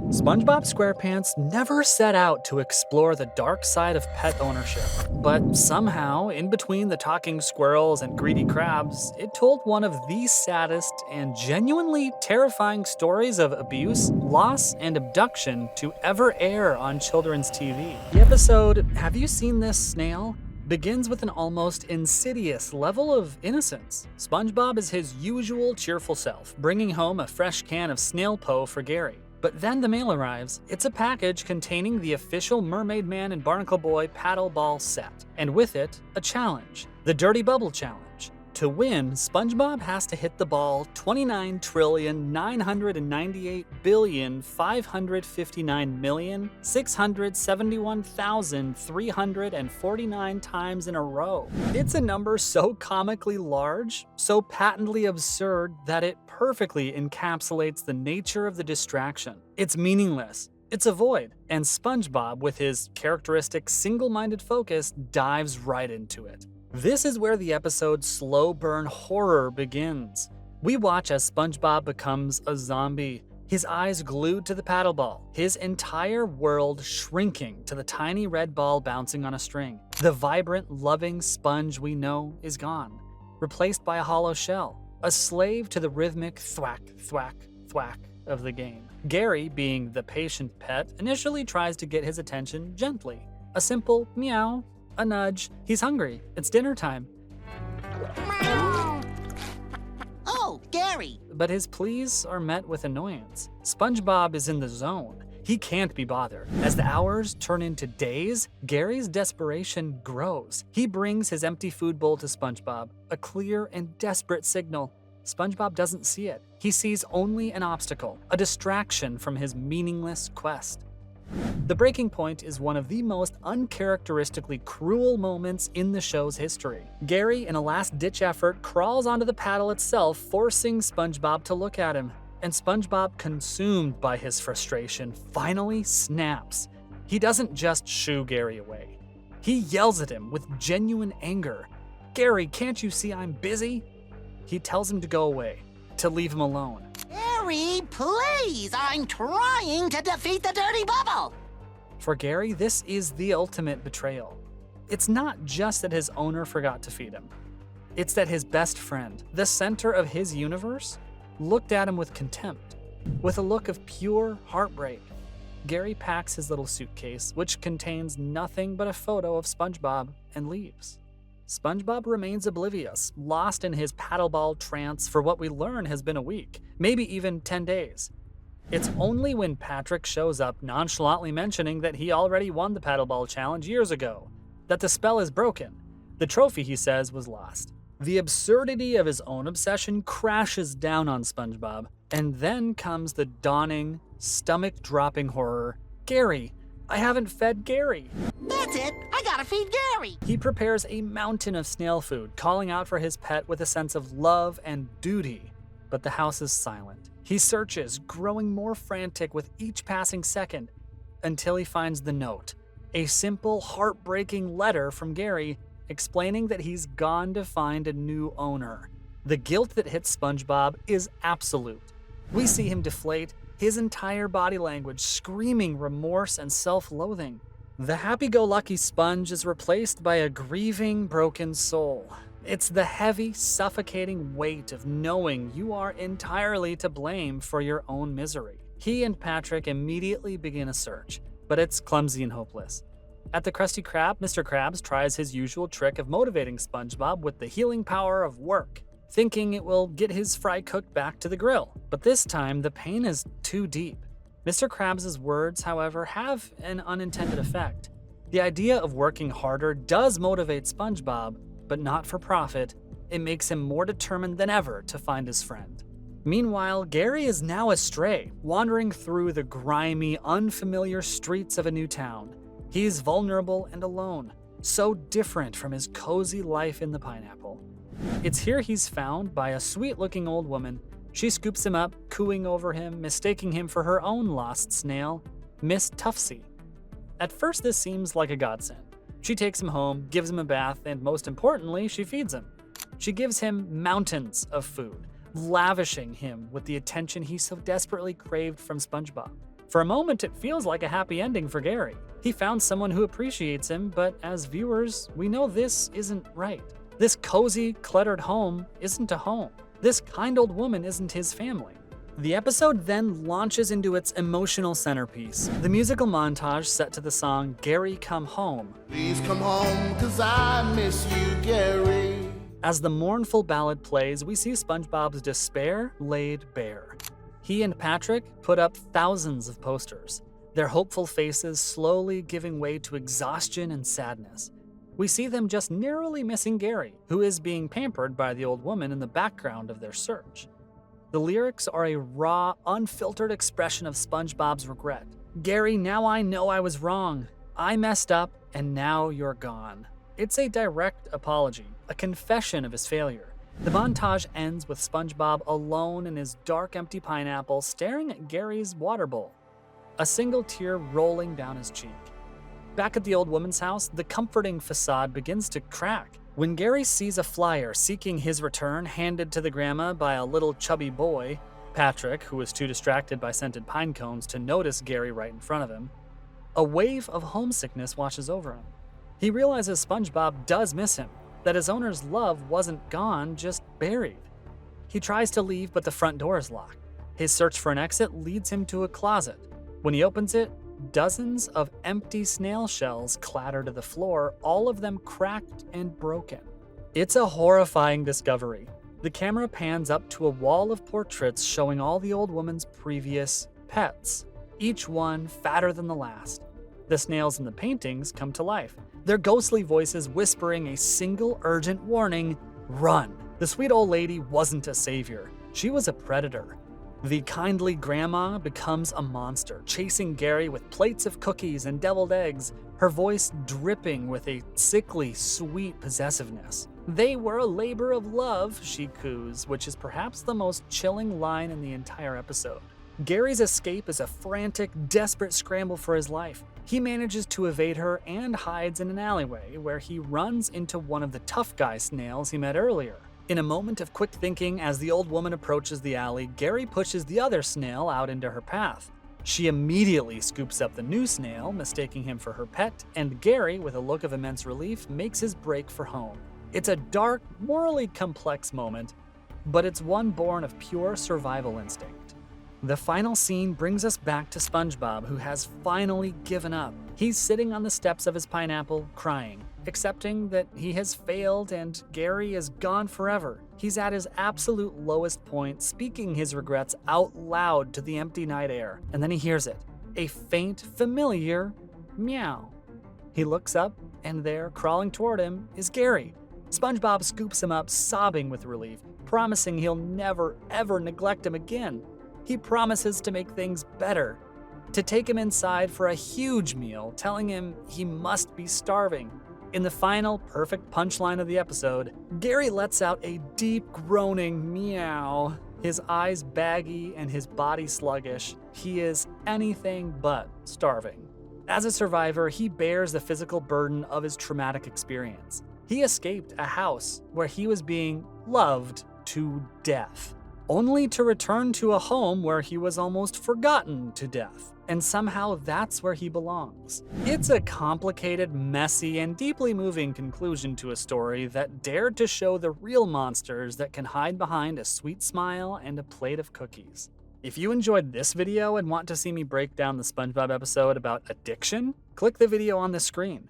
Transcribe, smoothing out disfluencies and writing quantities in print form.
SpongeBob SquarePants never set out to explore the dark side of pet ownership, but somehow, in between the talking squirrels and greedy crabs, it told one of the saddest and genuinely terrifying stories of abuse, loss, and abduction to ever air on children's TV. The episode, "Have You Seen This Snail?" begins with an almost insidious level of innocence. SpongeBob is his usual cheerful self, bringing home a fresh can of snail po for Gary. But then the mail arrives. It's a package containing the official Mermaid Man and Barnacle Boy paddle ball set, and with it, a challenge, the Dirty Bubble Challenge. To win, SpongeBob has to hit the ball 29,998,559,671,349 times in a row. It's a number so comically large, so patently absurd, that it perfectly encapsulates the nature of the distraction. It's meaningless. It's a void, and SpongeBob, with his characteristic single-minded focus, dives right into it. This is where the episode's slow burn horror begins. We watch as SpongeBob becomes a zombie, his eyes glued to the paddle ball, his entire world shrinking to the tiny red ball bouncing on a string. The vibrant, loving sponge we know is gone, replaced by a hollow shell, a slave to the rhythmic thwack, thwack, thwack of the game. Gary, being the patient pet, initially tries to get his attention gently. A simple meow, a nudge. He's hungry. It's dinner time. Oh, Gary! But his pleas are met with annoyance. SpongeBob is in the zone. He can't be bothered. As the hours turn into days, Gary's desperation grows. He brings his empty food bowl to SpongeBob, a clear and desperate signal. SpongeBob doesn't see it. He sees only an obstacle, a distraction from his meaningless quest. The breaking point is one of the most uncharacteristically cruel moments in the show's history. Gary, in a last-ditch effort, crawls onto the paddle itself, forcing SpongeBob to look at him. And SpongeBob, consumed by his frustration, finally snaps. He doesn't just shoo Gary away. He yells at him with genuine anger. "Gary, can't you see I'm busy?" He tells him to go away, to leave him alone. Gary, please! I'm trying to defeat the Dirty Bubble! For Gary, this is the ultimate betrayal. It's not just that his owner forgot to feed him. It's that his best friend, the center of his universe, looked at him with contempt, with a look of pure heartbreak. Gary packs his little suitcase, which contains nothing but a photo of SpongeBob, and leaves. SpongeBob remains oblivious, lost in his paddleball trance for what we learn has been a week, maybe even 10 days. It's only when Patrick shows up nonchalantly mentioning that he already won the paddleball challenge years ago, that the spell is broken. The trophy, he says, was lost. The absurdity of his own obsession crashes down on SpongeBob, and then comes the dawning, stomach-dropping horror. Gary! I haven't fed Gary! That's it! I gotta feed Gary! He prepares a mountain of snail food, calling out for his pet with a sense of love and duty. But the house is silent. He searches, growing more frantic with each passing second, until he finds the note. A simple, heartbreaking letter from Gary explaining that he's gone to find a new owner. The guilt that hits SpongeBob is absolute. We see him deflate, his entire body language screaming remorse and self-loathing. The happy-go-lucky sponge is replaced by a grieving, broken soul. It's the heavy, suffocating weight of knowing you are entirely to blame for your own misery. He and Patrick immediately begin a search, but it's clumsy and hopeless. At the Krusty Krab, Mr. Krabs tries his usual trick of motivating SpongeBob with the healing power of work, thinking it will get his fry cooked back to the grill. But this time, the pain is too deep. Mr. Krabs' words, however, have an unintended effect. The idea of working harder does motivate SpongeBob, but not for profit. It makes him more determined than ever to find his friend. Meanwhile, Gary is now astray, wandering through the grimy, unfamiliar streets of a new town. He's vulnerable and alone, so different from his cozy life in the pineapple. It's here he's found by a sweet-looking old woman. She scoops him up, cooing over him, mistaking him for her own lost snail, Miss Tuftsy. At first, this seems like a godsend. She takes him home, gives him a bath, and most importantly, she feeds him. She gives him mountains of food, lavishing him with the attention he so desperately craved from SpongeBob. For a moment, it feels like a happy ending for Gary. He found someone who appreciates him, but as viewers, we know this isn't right. This cozy, cluttered home isn't a home. This kind old woman isn't his family. The episode then launches into its emotional centerpiece, the musical montage set to the song Gary Come Home. Please come home, 'cause I miss you, Gary. As the mournful ballad plays, we see SpongeBob's despair laid bare. He and Patrick put up thousands of posters, their hopeful faces slowly giving way to exhaustion and sadness. We see them just narrowly missing Gary, who is being pampered by the old woman in the background of their search. The lyrics are a raw, unfiltered expression of SpongeBob's regret. Gary, now I know I was wrong. I messed up, and now you're gone. It's a direct apology, a confession of his failure. The montage ends with SpongeBob alone in his dark, empty pineapple staring at Gary's water bowl, a single tear rolling down his cheek. Back at the old woman's house, the comforting facade begins to crack. When Gary sees a flyer seeking his return handed to the grandma by a little chubby boy, Patrick, who is too distracted by scented pine cones to notice Gary right in front of him, a wave of homesickness washes over him. He realizes SpongeBob does miss him, that his owner's love wasn't gone, just buried. He tries to leave, but the front door is locked. His search for an exit leads him to a closet. When he opens it, dozens of empty snail shells clatter to the floor, all of them cracked and broken. It's a horrifying discovery. The camera pans up to a wall of portraits showing all the old woman's previous pets, each one fatter than the last. The snails in the paintings come to life, their ghostly voices whispering a single urgent warning: run. The sweet old lady wasn't a savior, she was a predator. The kindly grandma becomes a monster, chasing Gary with plates of cookies and deviled eggs, her voice dripping with a sickly, sweet possessiveness. They were a labor of love, she coos, which is perhaps the most chilling line in the entire episode. Gary's escape is a frantic, desperate scramble for his life. He manages to evade her and hides in an alleyway where he runs into one of the tough guy snails he met earlier. In a moment of quick thinking, as the old woman approaches the alley, Gary pushes the other snail out into her path. She immediately scoops up the new snail, mistaking him for her pet, and Gary, with a look of immense relief, makes his break for home. It's a dark, morally complex moment, but it's one born of pure survival instinct. The final scene brings us back to SpongeBob, who has finally given up. He's sitting on the steps of his pineapple, crying, accepting that he has failed and Gary is gone forever. He's at his absolute lowest point, speaking his regrets out loud to the empty night air, and then he hears it, a faint, familiar meow. He looks up, and there, crawling toward him, is Gary. SpongeBob scoops him up, sobbing with relief, promising he'll never, ever neglect him again. He promises to make things better, to take him inside for a huge meal, telling him he must be starving. In the final, perfect punchline of the episode, Gary lets out a deep, groaning meow, his eyes baggy and his body sluggish. He is anything but starving. As a survivor, he bears the physical burden of his traumatic experience. He escaped a house where he was being loved to death, only to return to a home where he was almost forgotten to death. And somehow that's where he belongs. It's a complicated, messy, and deeply moving conclusion to a story that dared to show the real monsters that can hide behind a sweet smile and a plate of cookies. If you enjoyed this video and want to see me break down the SpongeBob episode about addiction, click the video on the screen.